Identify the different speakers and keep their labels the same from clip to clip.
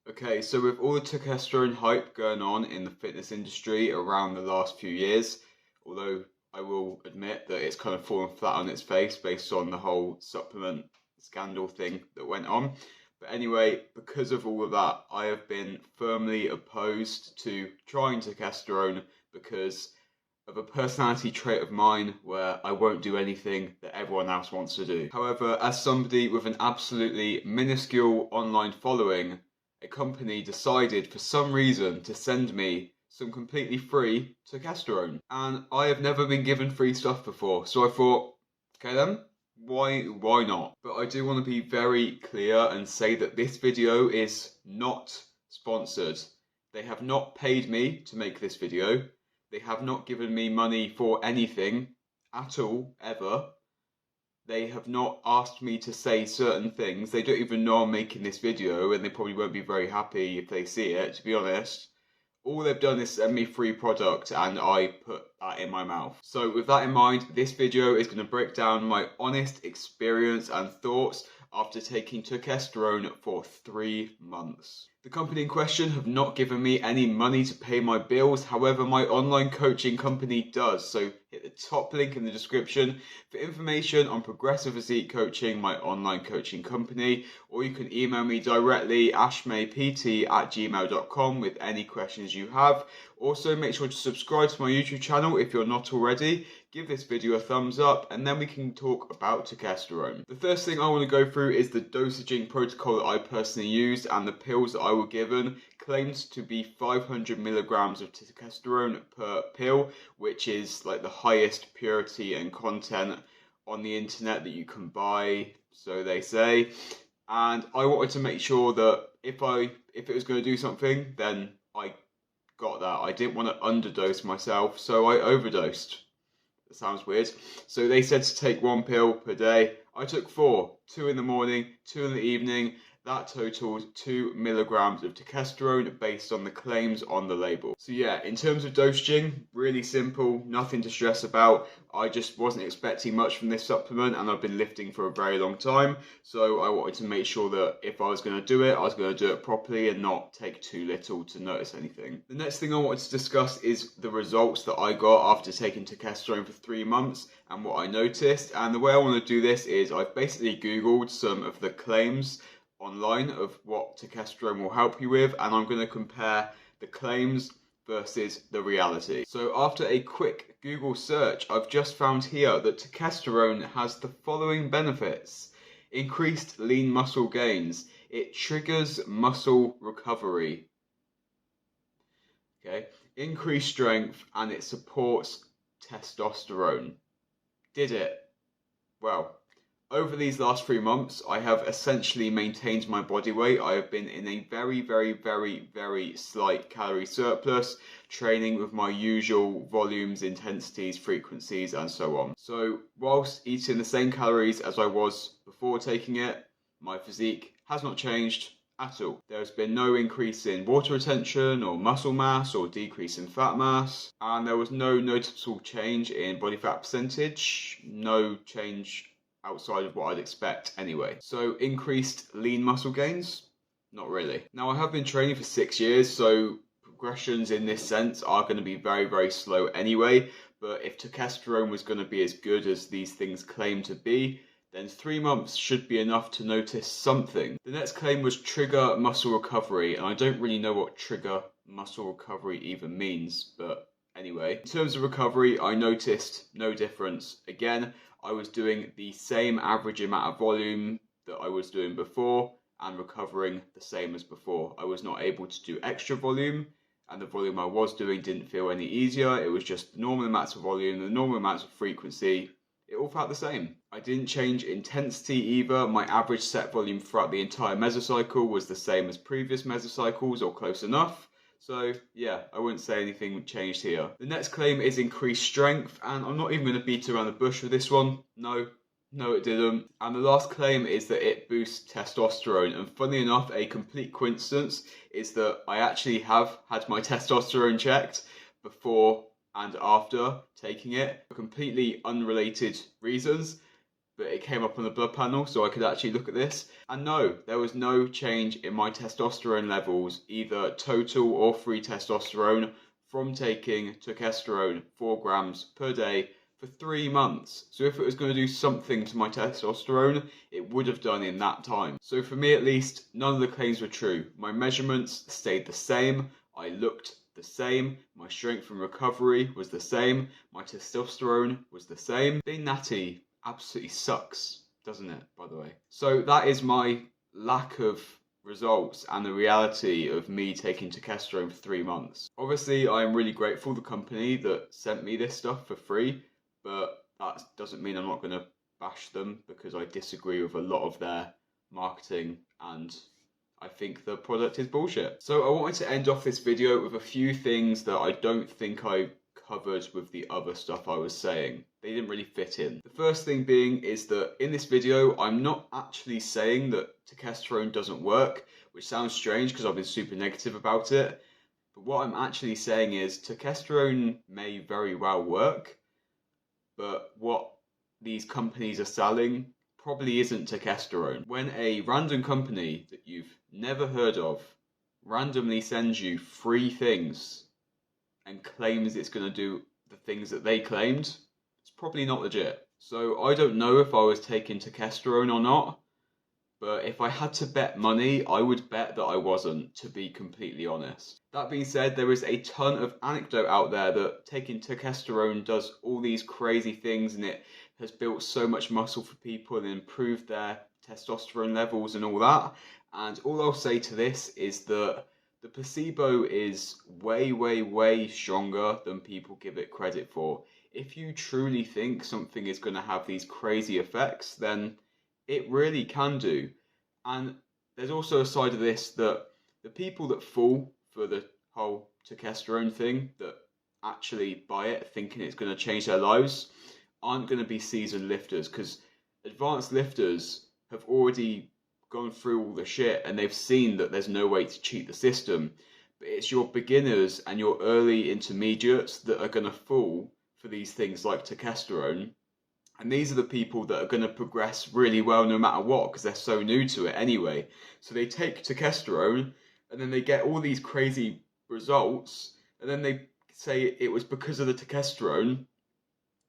Speaker 1: Okay, so with all the testosterone hype going on in the fitness industry around the last few years, although I will admit that it's kind of fallen flat on its face based on the whole supplement scandal thing that went on. But anyway, because of all of that, I have been firmly opposed to trying testosterone because of a personality trait of mine where I won't do anything that everyone else wants to do. However, as somebody with an absolutely minuscule online following, a company decided for some reason to send me some completely free Turkesterone. And I have never been given free stuff before, so I thought, okay then, why not? But I do want to be very clear and say that this video is not sponsored. They have not paid me to make this video. They have not given me money for anything at all, ever. They have not asked me to say certain things. They don't even know I'm making this video, and they probably won't be very happy if they see it, to be honest. All they've done is send me free product and I put that in my mouth. So with that in mind, this video is going to break down my honest experience and thoughts after taking Turkesterone for 3 months. The company in question have not given me any money to pay my bills, however my online coaching company does, so hit the top link in the description for information on Progressive Physique Coaching, my online coaching company, or you can email me directly ashmaypt@gmail.com with any questions you have. Also, make sure to subscribe to my YouTube channel if you're not already. Give this video a thumbs up and then we can talk about Turkesterone. The first thing I want to go through is the dosaging protocol that I personally used, and the pills that I were given claimed to be 500 milligrams of Turkesterone per pill, which is like the highest purity and content on the internet that you can buy, so they say. And I wanted to make sure that if it was going to do something, then I got that. I didn't want to underdose myself, so I overdosed. That sounds weird. So they said to take 1 pill per day. I took 4, 2 in the morning, 2 in the evening. That totaled 2 milligrams of Turkesterone based on the claims on the label. So yeah, in terms of dosaging, really simple, nothing to stress about. I just wasn't expecting much from this supplement, and I've been lifting for a very long time. So I wanted to make sure that if I was going to do it, I was going to do it properly and not take too little to notice anything. The next thing I wanted to discuss is the results that I got after taking Turkesterone for 3 months and what I noticed. And the way I want to do this is I've basically Googled some of the claims online of what Turkesterone will help you with, and I'm going to compare the claims versus the reality. So after a quick Google search, I've just found here that Turkesterone has the following benefits: increased lean muscle gains, it triggers muscle recovery, okay, increased strength, and it supports testosterone. Did it? Well, over these last 3 months, I have essentially maintained my body weight. I have been in a very slight calorie surplus, training with my usual volumes, intensities, frequencies, and so on. So whilst eating the same calories as I was before taking it, my physique has not changed at all. There has been no increase in water retention or muscle mass or decrease in fat mass, and there was no noticeable change in body fat percentage, no change outside of what I'd expect anyway. So increased lean muscle gains? Not really. Now I have been training for 6 years, so progressions in this sense are going to be very slow anyway, but if Turkesterone was going to be as good as these things claim to be, then 3 months should be enough to notice something. The next claim was trigger muscle recovery, and I don't really know what trigger muscle recovery even means, but anyway. In terms of recovery, I noticed no difference. Again, I was doing the same average amount of volume that I was doing before and recovering the same as before. I was not able to do extra volume, and the volume I was doing didn't feel any easier. It was just normal amounts of volume, the normal amounts of frequency. It all felt the same. I didn't change intensity either. My average set volume throughout the entire mesocycle was the same as previous mesocycles, or close enough. So yeah, I wouldn't say anything changed here. The next claim is increased strength, and I'm not even going to beat around the bush with this one. No, it didn't. And the last claim is that it boosts testosterone, and funny enough, a complete coincidence is that I actually have had my testosterone checked before and after taking it for completely unrelated reasons. but it came up on the blood panel so I could actually look at this. And no, there was no change in my testosterone levels, either total or free testosterone, from taking Turkesterone 4 grams per day for 3 months. So if it was going to do something to my testosterone, it would have done in that time. So for me at least, none of the claims were true. My measurements stayed the same, I looked the same, my strength and recovery was the same, my testosterone was the same. Being natty absolutely sucks, doesn't it, by the way? So that is my lack of results and the reality of me taking Turkesterone for 3 months. Obviously, I am really grateful to the company that sent me this stuff for free, but that doesn't mean I'm not going to bash them, because I disagree with a lot of their marketing and I think the product is bullshit. So I wanted to end off this video with a few things that I don't think I covered with the other stuff I was saying. They didn't really fit in. The first thing being is that in this video, I'm not actually saying that Turkesterone doesn't work, which sounds strange because I've been super negative about it. But what I'm actually saying is Turkesterone may very well work, but what these companies are selling probably isn't Turkesterone. When a random company that you've never heard of randomly sends you 3 things and claims it's going to do the things that they claimed, it's probably not legit. So I don't know if I was taking Turkesterone or not, but if I had to bet money, I would bet that I wasn't, to be completely honest. That being said, there is a ton of anecdote out there that taking Turkesterone does all these crazy things and it has built so much muscle for people and improved their testosterone levels and all that. And all I'll say to this is that the placebo is way, way, way stronger than people give it credit for. If you truly think something is going to have these crazy effects, then it really can do. And there's also a side of this that the people that fall for the whole Turkesterone thing, that actually buy it thinking it's going to change their lives, aren't going to be seasoned lifters, because advanced lifters have already gone through all the shit and they've seen that there's no way to cheat the system. But it's your beginners and your early intermediates that are going to fall for these things like Turkesterone. And these are the people that are going to progress really well no matter what, because they're so new to it anyway. So they take Turkesterone and then they get all these crazy results and then they say it was because of the Turkesterone,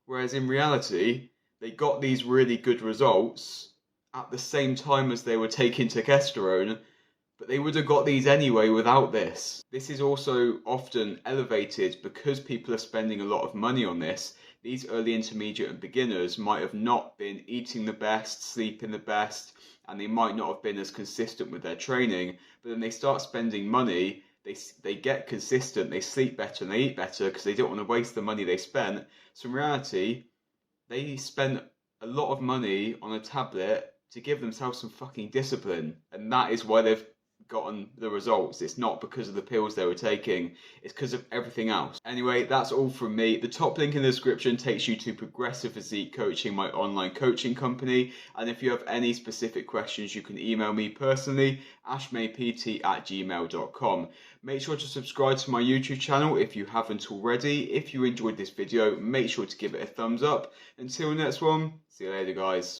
Speaker 1: whereas in reality they got these really good results at the same time as they were taking Turkesterone, but they would have got these anyway without this. This is also often elevated because people are spending a lot of money on this. These early intermediate and beginners might have not been eating the best, sleeping the best, and they might not have been as consistent with their training, but then they start spending money, they get consistent, they sleep better and they eat better because they don't want to waste the money they spent. So in reality, they spent a lot of money on a tablet to give themselves some fucking discipline, and that is why they've gotten the results. It's not because of the pills they were taking, it's because of everything else. Anyway, that's all from me. The top link in the description takes you to Progressive Physique Coaching, my online coaching company, and if you have any specific questions you can email me personally, ashmaypt@gmail.com. Make sure to subscribe to my YouTube channel if you haven't already. If you enjoyed this video, make sure to give it a thumbs up. Until next one, see you later guys.